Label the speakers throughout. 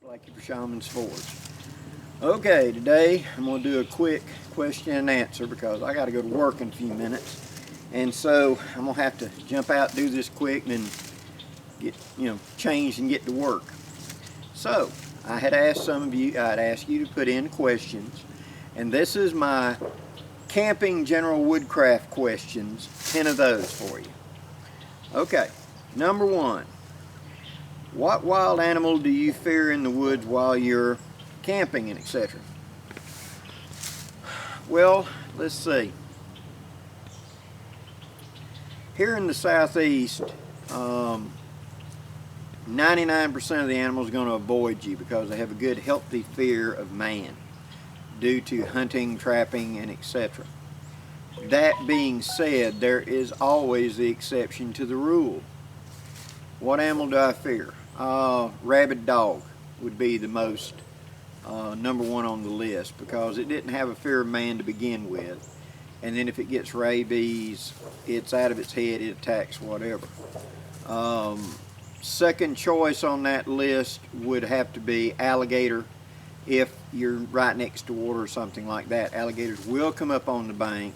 Speaker 1: Blackie for Shaman Sports. Okay, today I'm going to do a quick question and answer because I got to go to work in a few minutes. And so I'm going to have to jump out, do this quick, and then get, changed and get to work. So I had asked some of you, I'd asked you to put in questions. And this is my camping general woodcraft questions, 10 of those for you. Okay, number one. What wild animal do you fear in the woods while you're camping and etc.? Well, let's see. Here in the southeast, 99% of the animals are going to avoid you because they have a good healthy fear of man due to hunting, trapping, and etc. That being said, there is always the exception to the rule. What animal do I fear? Rabid dog would be the most number one on the list because it didn't have a fear of man to begin with, and then if it gets rabies, it's out of its head, it attacks whatever. Second choice on that list would have to be alligator. If you're right next to water or something like that, alligators will come up on the bank.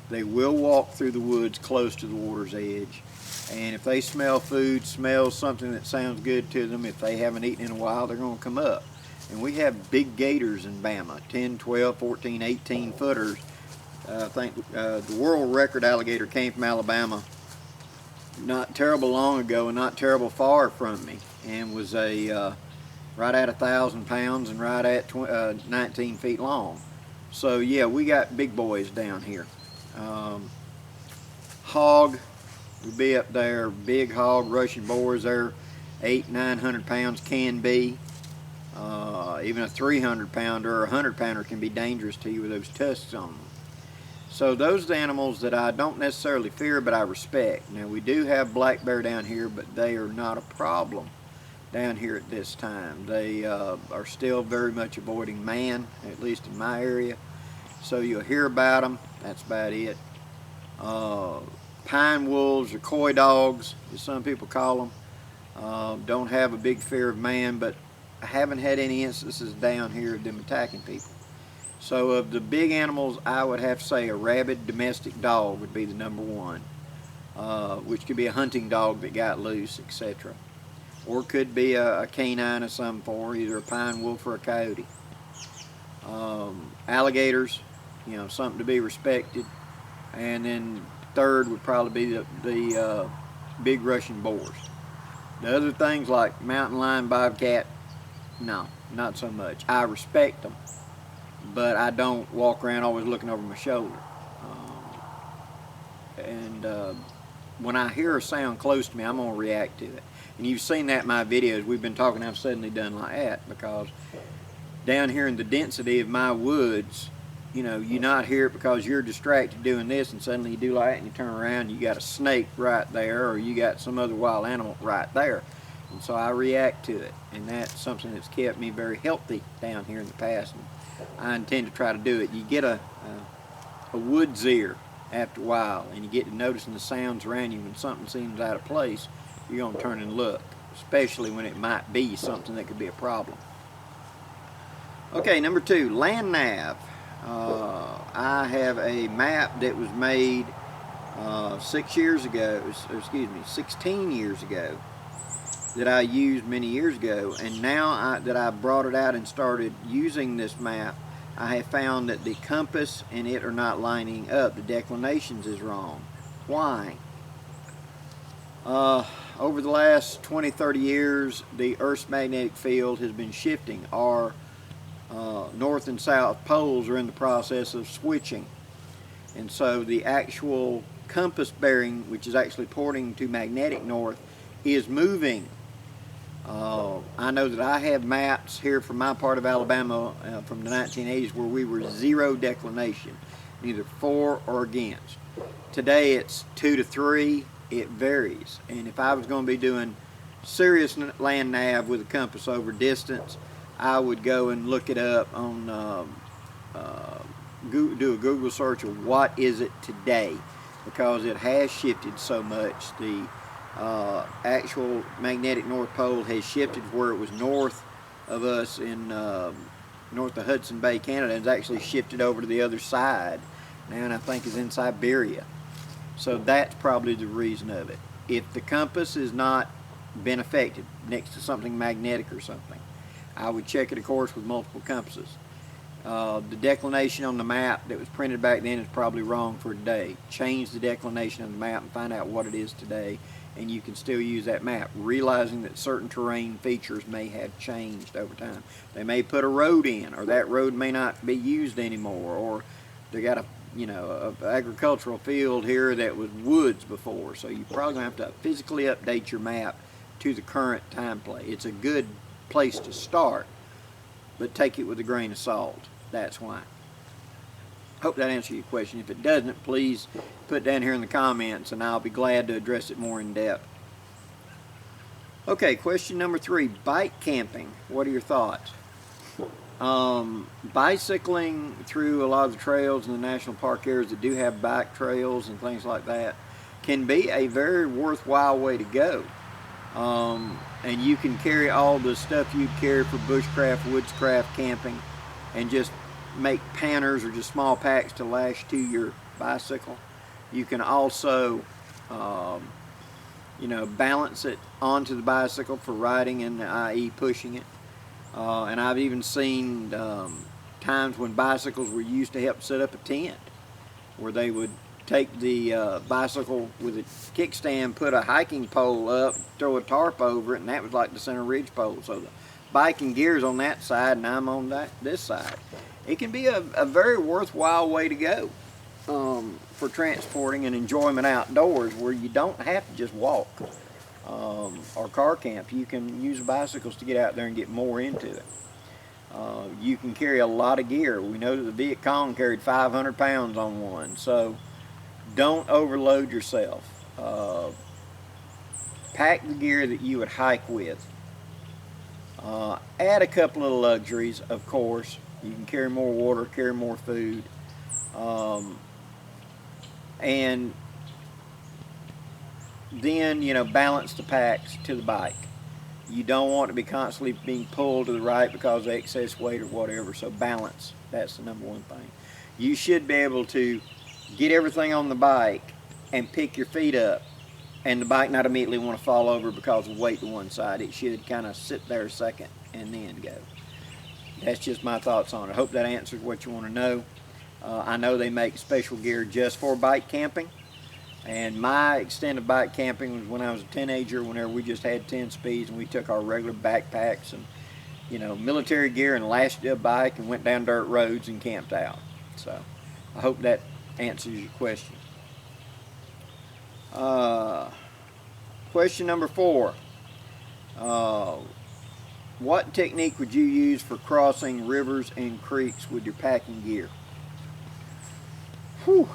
Speaker 1: They will walk through the woods close to the water's edge. And if they smell food, smell something that sounds good to them, if they haven't eaten in a while, they're going to come up. And we have big gators in Bama, 10, 12, 14, 18 footers. I think the world record alligator came from Alabama not terrible long ago and not terrible far from me, and was a right at 1,000 pounds and right at 19 feet long. So yeah, we got big boys down here. Hog would be up there. Big hog, Russian boars, they're 800-900 pounds, can be. Even a 300 pounder or a 100 pounder can be dangerous to you with those tusks on them. So those are the animals that I don't necessarily fear, but I respect. Now we do have black bear down here, but they are not a problem down here at this time. They are still very much avoiding man, at least in my area. So you'll hear about them, that's about it. Pine wolves or coy dogs, as some people call them, don't have a big fear of man, but I haven't had any instances down here of them attacking people. So of the big animals, I would have to say a rabid domestic dog would be the number one, which could be a hunting dog that got loose, etc. Or could be a canine of some form, either a pine wolf or a coyote. Alligators, something to be respected. And then third would probably be the big Russian boars. The other things like mountain lion, bobcat, no, not so much. I respect them, but I don't walk around always looking over my shoulder. When I hear a sound close to me, I'm going to react to it. And you've seen that in my videos. We've been talking, I've suddenly done like that because down here in the density of my woods, you not hear it because you're distracted doing this, and suddenly you do like that and you turn around and you got a snake right there, or you got some other wild animal right there. And so I react to it, and that's something that's kept me very healthy down here in the past, and I intend to try to do it. You get a woods ear after a while, and you get to noticing the sounds around you. When something seems out of place, you're going to turn and look, especially when it might be something that could be a problem. Okay, number two, land nav. I have a map that was made 16 years ago that I used many years ago, and now that I brought it out and started using this map, I have found that the compass and it are not lining up. The declinations is wrong. Why? Over the last 20-30 years, the Earth's magnetic field has been shifting. Our north and south poles are in the process of switching, and so the actual compass bearing, which is actually pointing to magnetic north, is moving. I know that I have maps here from my part of Alabama from the 1980s where we were 0 declination, either for or against. Today it's 2 to 3. It varies, and if I was going to be doing serious land nav with a compass over distance, I would go and look it up on do a Google search of what is it today, because it has shifted so much. The actual magnetic North Pole has shifted where it was north of us in north of Hudson Bay, Canada, and has actually shifted over to the other side now, and I think is in Siberia. So that's probably the reason of it. If the compass has not been affected next to something magnetic or something, I would check it, of course, with multiple compasses. The declination on the map that was printed back then is probably wrong for today. Change the declination of the map and find out what it is today, and you can still use that map, realizing that certain terrain features may have changed over time. They may put a road in, or that road may not be used anymore, or they got a agricultural field here that was woods before, so you probably have to physically update your map to the current time play. It's a good place to start, but take it with a grain of salt. That's why. Hope that answers your question. If it doesn't, please put down here in the comments and I'll be glad to address it more in depth. Okay, question number 3, bike camping. What are your thoughts? Bicycling through a lot of the trails in the national park areas that do have bike trails and things like that can be a very worthwhile way to go. And you can carry all the stuff you'd carry for bushcraft, woodscraft camping, and just make panners or just small packs to lash to your bicycle. You can also balance it onto the bicycle for riding, and i.e. pushing it. And I've even seen times when bicycles were used to help set up a tent, where they would take the bicycle with a kickstand, put a hiking pole up, throw a tarp over it, and that was like the center ridge pole. So the biking gear's on that side and I'm on this side. It can be a very worthwhile way to go for transporting and enjoyment outdoors, where you don't have to just walk or car camp. You can use bicycles to get out there and get more into it. You can carry a lot of gear. We know that the Viet Cong carried 500 pounds on one, so don't overload yourself. Pack the gear that you would hike with. Add a couple of luxuries, of course. You can carry more water, carry more food, and then balance the packs to the bike. You don't want to be constantly being pulled to the right because of excess weight or whatever, so balance. That's the number one thing. You should be able to get everything on the bike and pick your feet up, and the bike not immediately want to fall over because of weight to one side. It should kind of sit there a second and then go. That's just my thoughts on it. I hope that answers what you want to know. I know they make special gear just for bike camping, and my extended bike camping was when I was a teenager, whenever we just had 10 speeds and we took our regular backpacks and military gear and lashed a bike and went down dirt roads and camped out. So I hope that answers your question. Question number 4. What technique would you use for crossing rivers and creeks with your packing gear? Whew.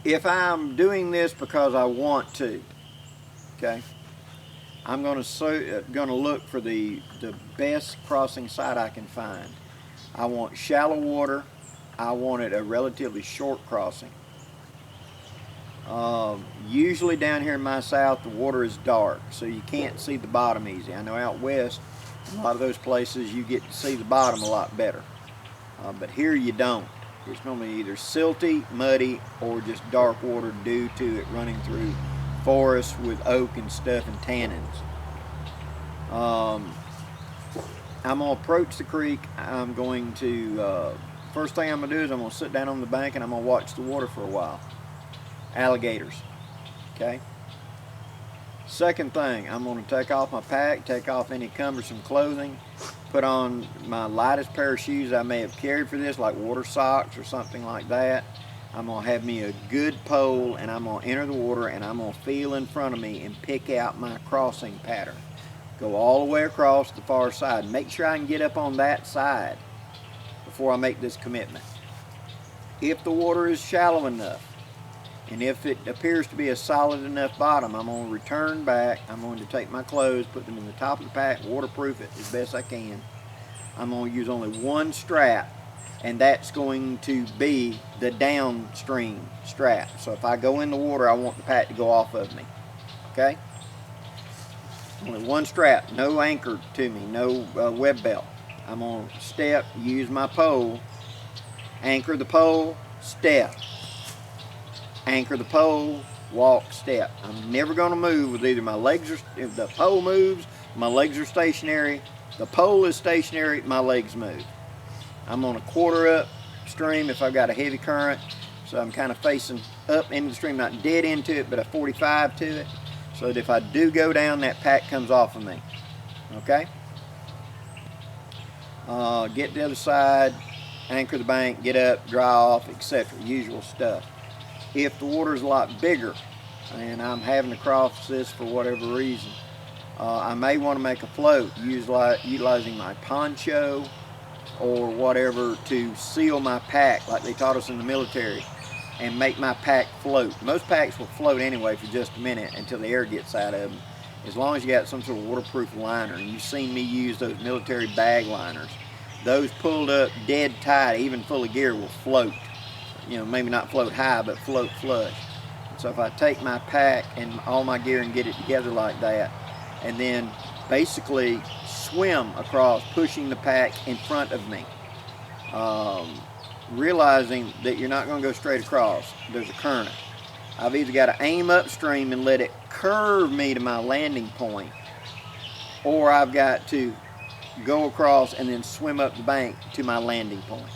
Speaker 1: If I'm doing this because I want to, okay, I'm going to look for the best crossing site I can find. I want shallow water. I want it a relatively short crossing. Usually down here in my south, the water is dark, so you can't see the bottom easy. I know out west, a lot of those places you get to see the bottom a lot better. But here you don't. It's normally either silty, muddy, or just dark water due to it running through forests with oak and stuff and tannins. I'm going to approach the creek. I'm going to, first thing I'm going to do is I'm going to sit down on the bank and I'm going to watch the water for a while. Alligators, okay? Second thing, I'm going to take off my pack, take off any cumbersome clothing, put on my lightest pair of shoes I may have carried for this, like water socks or something like that. I'm going to have me a good pole, and I'm going to enter the water, and I'm going to feel in front of me and pick out my crossing pattern. Go all the way across the far side. Make sure I can get up on that side before I make this commitment. If the water is shallow enough, and if it appears to be a solid enough bottom, I'm going to return back. I'm going to take my clothes, put them in the top of the pack, waterproof it as best I can. I'm going to use only one strap and that's going to be the downstream strap. So if I go in the water, I want the pack to go off of me. Okay? Only one strap, no anchor to me, no web belt. I'm going to step, use my pole, anchor the pole, step. Anchor the pole, walk, step. I'm never going to move with either my legs, if the pole moves, my legs are stationary. The pole is stationary, my legs move. I'm on a quarter up stream if I've got a heavy current, so I'm kind of facing up into the stream, not dead into it, but a 45 to it, so that if I do go down, that pack comes off of me. Okay? Get to the other side, anchor the bank, get up, dry off, etc. Usual stuff. If the water is a lot bigger and I'm having to cross this for whatever reason, I may want to make a float utilizing my poncho or whatever to seal my pack like they taught us in the military and make my pack float. Most packs will float anyway for just a minute until the air gets out of them, as long as you got some sort of waterproof liner. And you've seen me use those military bag liners. Those pulled up dead tight, even full of gear, will float. You know, maybe not float high, but float flush. So if I take my pack and all my gear and get it together like that, and then basically swim across, pushing the pack in front of me, realizing that you're not going to go straight across. There's a current. I've either got to aim upstream and let it curve me to my landing point, or I've got to go across and then swim up the bank to my landing point.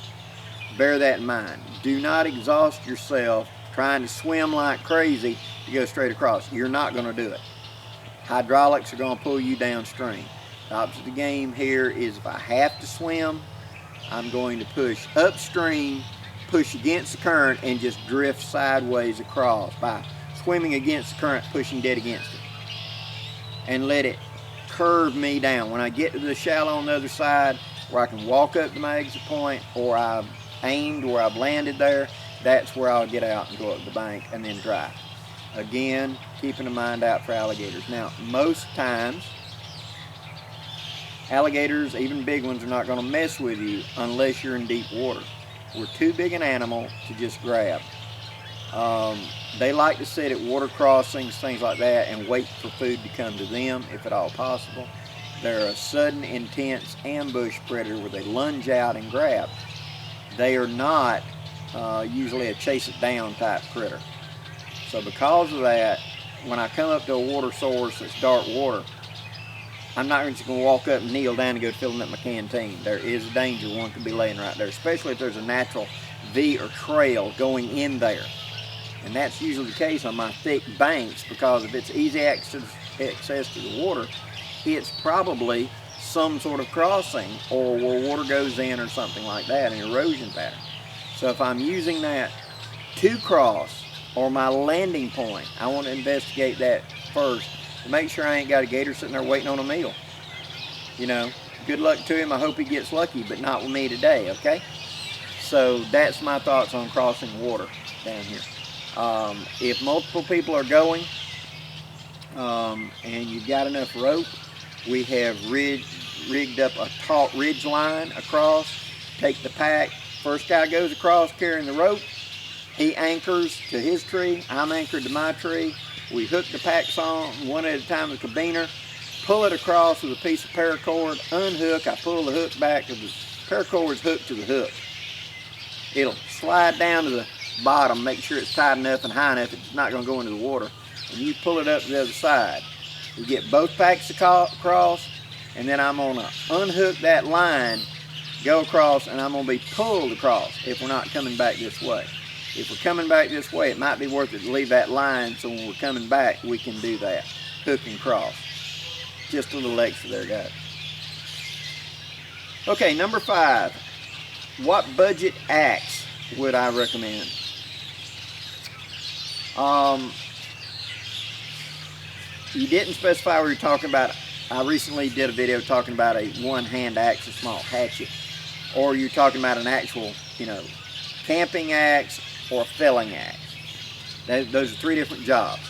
Speaker 1: Bear that in mind. Do not exhaust yourself trying to swim like crazy to go straight across. You're not going to do it. Hydraulics are going to pull you downstream. The opposite of the game here is if I have to swim, I'm going to push upstream, push against the current, and just drift sideways across by swimming against the current, pushing dead against it, and let it curve me down. When I get to the shallow on the other side where I can walk up to my exit point, or I've aimed where I've landed there, that's where I'll get out and go up the bank and then dry. Again, keeping a mind out for alligators. Now, most times, alligators, even big ones, are not going to mess with you unless you're in deep water. We're too big an animal to just grab. They like to sit at water crossings, things like that, and wait for food to come to them, if at all possible. They're a sudden, intense ambush predator where they lunge out and grab. They are not usually a chase it down type critter. So because of that, when I come up to a water source that's dark water, I'm not just going to walk up and kneel down and go filling up my canteen. There is a danger one could be laying right there, especially if there's a natural V or trail going in there. And that's usually the case on my thick banks, because if it's easy access to the water, it's probably some sort of crossing or where water goes in or something like that, an erosion pattern. So if I'm using that to cross or my landing point, I want to investigate that first to make sure I ain't got a gator sitting there waiting on a meal. You know, good luck to him. I hope he gets lucky, but not with me today, okay? So that's my thoughts on crossing water down here. If multiple people are going and you've got enough rope, we have rigged up a taut ridge line across. Take the pack. First guy goes across carrying the rope. He anchors to his tree. I'm anchored to my tree. We hook the packs on one at a time with a carabiner. Pull it across with a piece of paracord. Unhook. I pull the hook back because the paracord's hooked to the hook. It'll slide down to the bottom. Make sure it's tight enough and high enough it's not going to go into the water. And you pull it up to the other side. We get both packs across, and then I'm going to unhook that line, go across, and I'm going to be pulled across if we're not coming back this way. If we're coming back this way, it might be worth it to leave that line so when we're coming back, we can do that. Hook and cross. Just a little extra there, guys. Okay, number 5. What budget axe would I recommend? You didn't specify what you're talking about. I recently did a video talking about a one-hand axe, a small hatchet. Or you're talking about an actual, you know, camping axe or a felling axe. Those are 3 different jobs.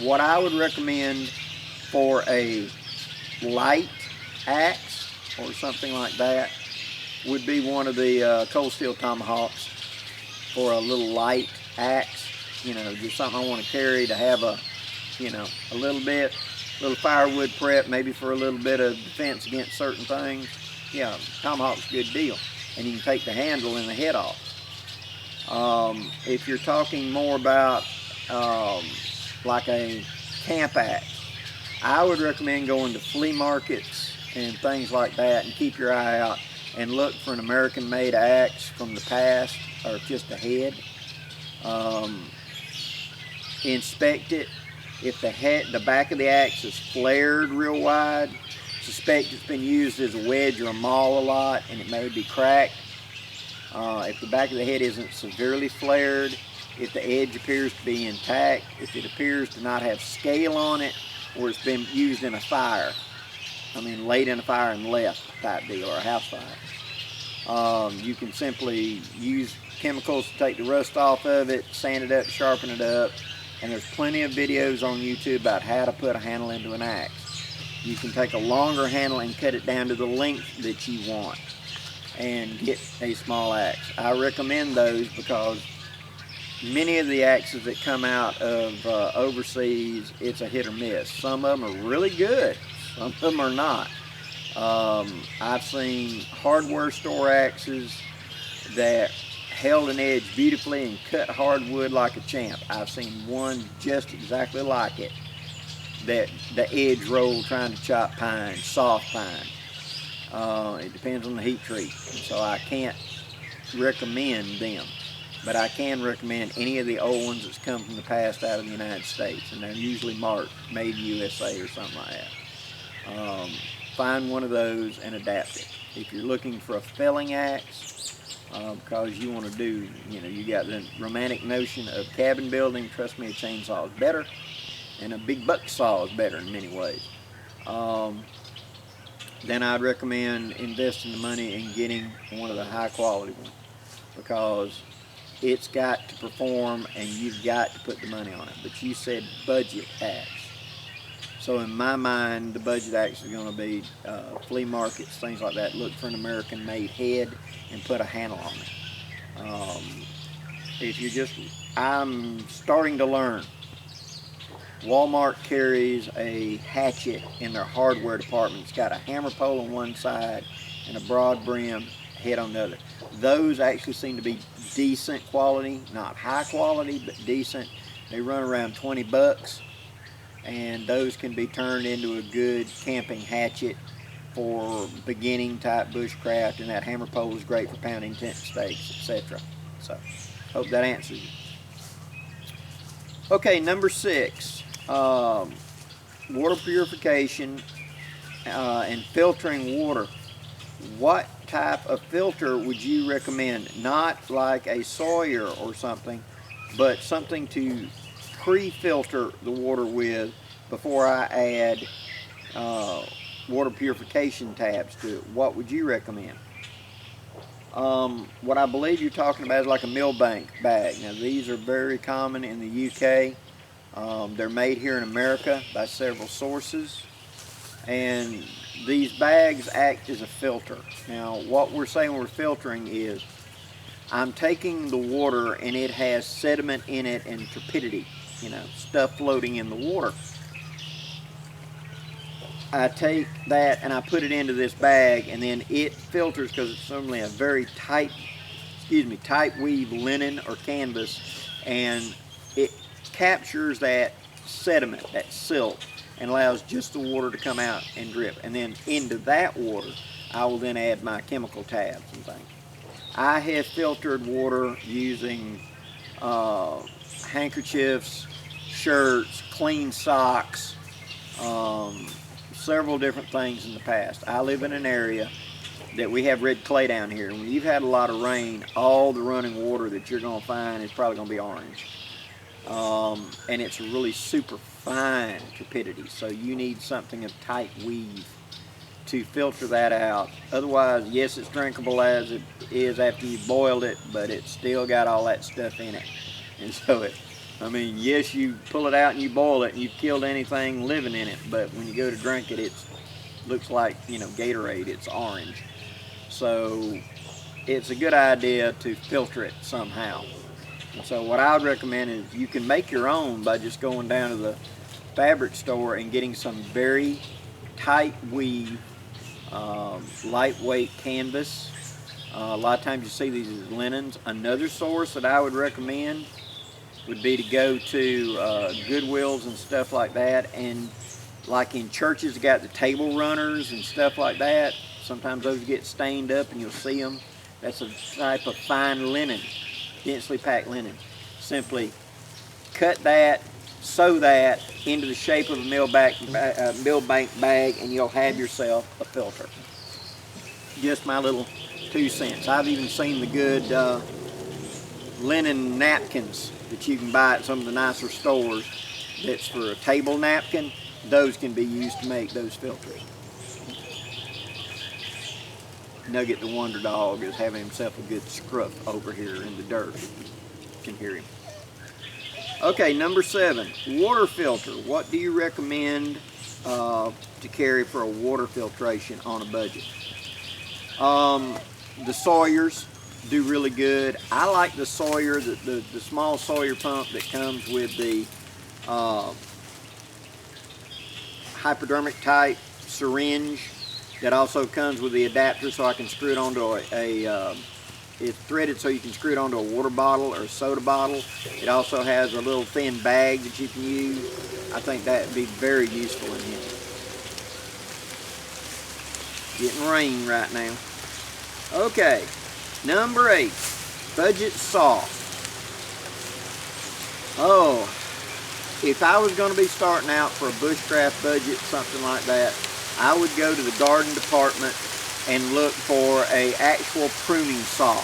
Speaker 1: What I would recommend for a light axe or something like that would be one of the cold steel tomahawks for a little light axe. You know, just something I want to carry to have a, you know, a little firewood prep, maybe for a little bit of defense against certain things. Yeah, tomahawk's a good deal. And you can take the handle and the head off. If you're talking more about like a camp axe, I would recommend going to flea markets and things like that and keep your eye out and look for an American-made axe from the past or just a head. Inspect it. If the back of the axe is flared real wide, suspect it's been used as a wedge or a maul a lot and it may be cracked. If the back of the head isn't severely flared, if the edge appears to be intact, if it appears to not have scale on it, or it's been used in a fire, I mean laid in a fire and left type deal, or a house fire. You can simply use chemicals to take the rust off of it, sand it up, sharpen it up, and there's plenty of videos on YouTube about how to put a handle into an axe. You can take a longer handle and cut it down to the length that you want and get a small axe. I recommend those because many of the axes that come out of overseas, it's a hit or miss. Some of them are really good, some of them are not. I've seen hardware store axes that held an edge beautifully and cut hardwood like a champ. I've seen one just exactly like it, that the edge rolled trying to chop pine, soft pine. It depends on the heat treat, so I can't recommend them. But I can recommend any of the old ones that's come from the past out of the United States, and they're usually marked Made USA or something like that. Find one of those and adapt it. If you're looking for a felling axe, because you want to do, you know, you got the romantic notion of cabin building, trust me, a chainsaw is better, and a big buck saw is better in many ways. Then I'd recommend investing the money in getting one of the high quality ones, because it's got to perform and you've got to put the money on it. But you said budget axe. So in my mind, the budget axe is going to be flea markets, things like that. Look for an American-made head and put a handle on it. I'm starting to learn. Walmart carries a hatchet in their hardware department. It's got a hammer pole on one side and a broad brim head on the other. Those actually seem to be decent quality, not high quality, but decent. They run around 20 bucks, and those can be turned into a good camping hatchet for beginning type bushcraft, and that hammer pole is great for pounding tent stakes, etc. So, hope that answers you. Okay, number 6. Water purification and filtering water. What type of filter would you recommend? Not like a Sawyer or something, but something to pre-filter the water with before I add water purification tabs to it. What would you recommend? What I believe you're talking about is like a millbank bag. Now these are very common in the UK. They're made here in America by several sources, and these bags act as a filter. Now what we're saying we're filtering is I'm taking the water and it has sediment in it and turbidity, you know, stuff floating in the water. I take that and I put it into this bag, and then it filters, because it's normally a very tight weave linen or canvas, and it captures that sediment, that silt, and allows just the water to come out and drip. And then into that water, I will then add my chemical tabs and things. I have filtered water using handkerchiefs, shirts, clean socks, several different things in the past. I live in an area that we have red clay down here, and when you've had a lot of rain, all the running water that you're going to find is probably going to be orange. And it's really super fine turbidity, so you need something of tight weave to filter that out. Otherwise, yes, it's drinkable as it is after you've boiled it, but it's still got all that stuff in it. And so I mean, yes, you pull it out and you boil it and you've killed anything living in it, but when you go to drink it, it looks like, you know, Gatorade, it's orange. So it's a good idea to filter it somehow. And so what I would recommend is you can make your own by just going down to the fabric store and getting some very tight weave, lightweight canvas. A lot of times you see these as linens. Another source that I would recommend would be to go to Goodwills and stuff like that, and like in churches, you got the table runners and stuff like that. Sometimes those get stained up and you'll see them. That's a type of fine linen, densely packed linen. Simply cut that, sew that into the shape of a millbank bag, and you'll have yourself a filter. Just my little 2 cents. I've even seen the good linen napkins that you can buy at some of the nicer stores that's for a table napkin. Those can be used to make those filters. Nugget the Wonder Dog is having himself a good scruff over here in the dirt. You can hear him. Okay, number 7, water filter. What do you recommend to carry for a water filtration on a budget? The Sawyers do really good. I like the Sawyer, the small Sawyer pump that comes with the hypodermic type syringe that also comes with the adapter, so I can screw it onto it's threaded so you can screw it onto a water bottle or a soda bottle. It also has a little thin bag that you can use. I think that would be very useful in here. Getting rain right now. Okay, number 8, budget saw. Oh, if I was going to be starting out for a bushcraft budget, something like that, I would go to the garden department and look for a actual pruning saw,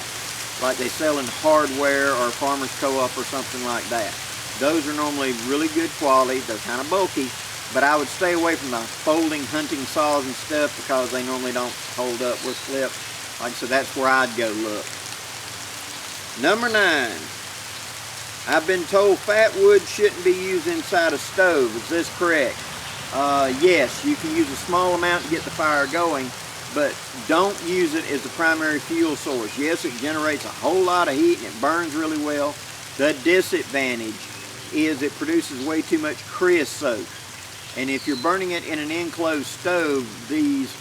Speaker 1: like they sell in hardware or Farmer's Co-op or something like that. Those are normally really good quality. They're kind of bulky, but I would stay away from the folding hunting saws and stuff because they normally don't hold up with flip. Like I said, that's where I'd go look. Number 9. I've been told fat wood shouldn't be used inside a stove. Is this correct? Yes, you can use a small amount to get the fire going, but don't use it as the primary fuel source. Yes, it generates a whole lot of heat and it burns really well. The disadvantage is it produces way too much creosote. And if you're burning it in an enclosed stove, these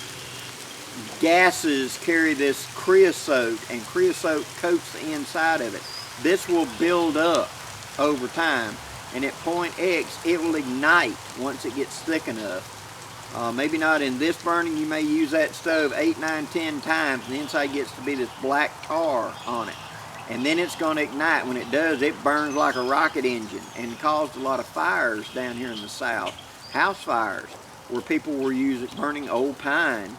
Speaker 1: gases carry this creosote, and creosote coats the inside of it. This will build up over time, and at point X, it will ignite once it gets thick enough. Maybe not in this burning. You may use that stove 8, 9, 10 times, and the inside gets to be this black tar on it. And then it's going to ignite. When it does, it burns like a rocket engine, and caused a lot of fires down here in the South. House fires, where people were burning old pine,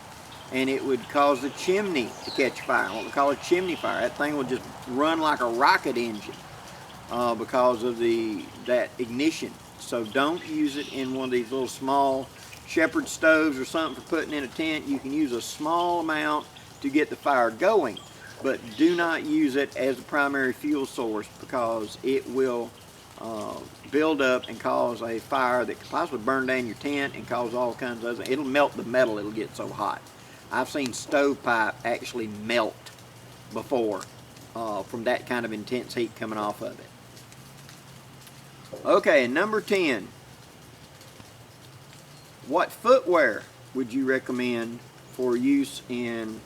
Speaker 1: and it would cause the chimney to catch fire. What we call a chimney fire. That thing would just run like a rocket engine because of that ignition. So don't use it in one of these little small shepherd stoves or something for putting in a tent. You can use a small amount to get the fire going, but do not use it as a primary fuel source because it will build up and cause a fire that could possibly burn down your tent and cause all kinds of other. It'll melt the metal. It'll get so hot. I've seen stovepipe actually melt before from that kind of intense heat coming off of it. Okay, and number 10. What footwear would you recommend for use in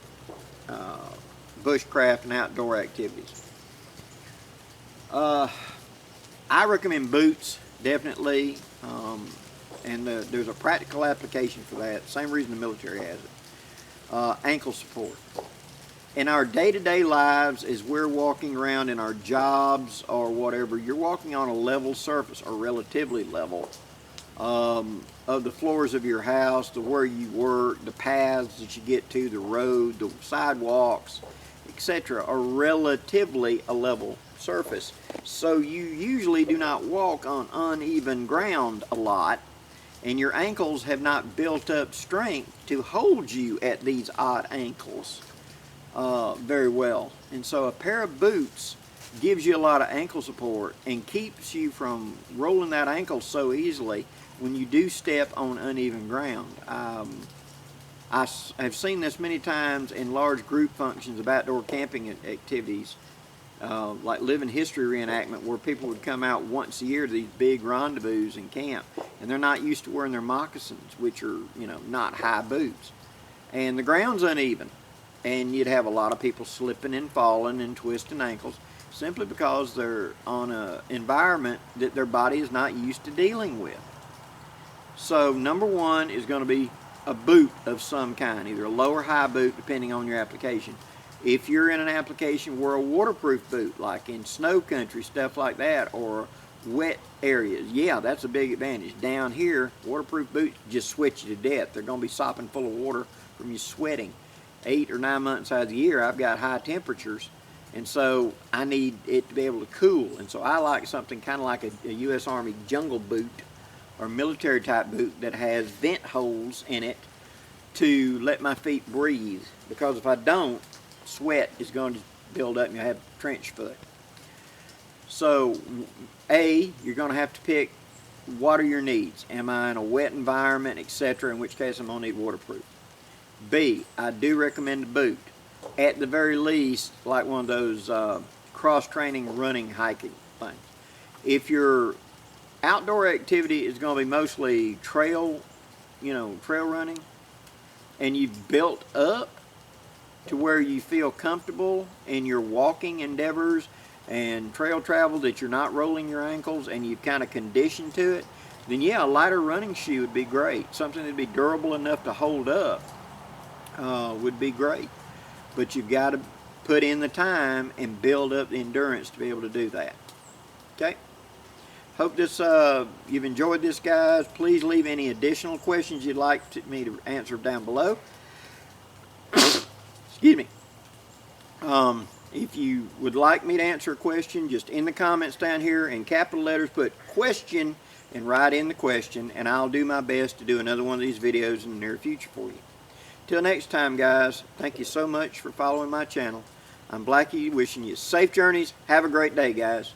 Speaker 1: bushcraft and outdoor activities? I recommend boots, definitely, and there's a practical application for that. Same reason the military has it. Ankle support. In our day-to-day lives, as we're walking around in our jobs or whatever, you're walking on a level surface, or relatively level, of the floors of your house, to where you work, the paths that you get to, the road, the sidewalks, etc. are relatively a level surface. So you usually do not walk on uneven ground a lot, and your ankles have not built up strength to hold you at these odd ankles very well. And so a pair of boots gives you a lot of ankle support and keeps you from rolling that ankle so easily when you do step on uneven ground. have seen this many times in large group functions of outdoor camping activities, like living history reenactment, where people would come out once a year to these big rendezvous and camp, and they're not used to wearing their moccasins, which are, you know, not high boots, and the ground's uneven, and you'd have a lot of people slipping and falling and twisting ankles simply because they're on an environment that their body is not used to dealing with. So number one is going to be a boot of some kind, either a low or high boot depending on your application. If you're in an application where a waterproof boot, like in snow country, stuff like that, or wet areas, yeah, that's a big advantage. Down here, waterproof boots just sweat you to death. They're going to be sopping full of water from you sweating. 8 or 9 months out of the year, I've got high temperatures, and so I need it to be able to cool. And so I like something kind of like a U.S. Army jungle boot or military type boot that has vent holes in it to let my feet breathe, because if I don't, sweat is going to build up and you'll have trench foot. So you're going to have to pick what are your needs. Am I in a wet environment, etc., in which case I'm going to need waterproof. B, I do recommend a boot, at the very least like one of those cross-training running hiking things. If your outdoor activity is going to be mostly trail running, and you've built up to where you feel comfortable in your walking endeavors and trail travel, that you're not rolling your ankles and you've kind of conditioned to it, then yeah, a lighter running shoe would be great. Something that'd be durable enough to hold up would be great. But you've got to put in the time and build up the endurance to be able to do that. Okay? Hope this you've enjoyed this, guys. Please leave any additional questions you'd like me to answer down below. Excuse me. If you would like me to answer a question, just in the comments down here in capital letters put question and write in the question, and I'll do my best to do another one of these videos in the near future for you. Till next time, guys, thank you so much for following my channel. I'm Blackie, wishing you safe journeys. Have a great day, guys.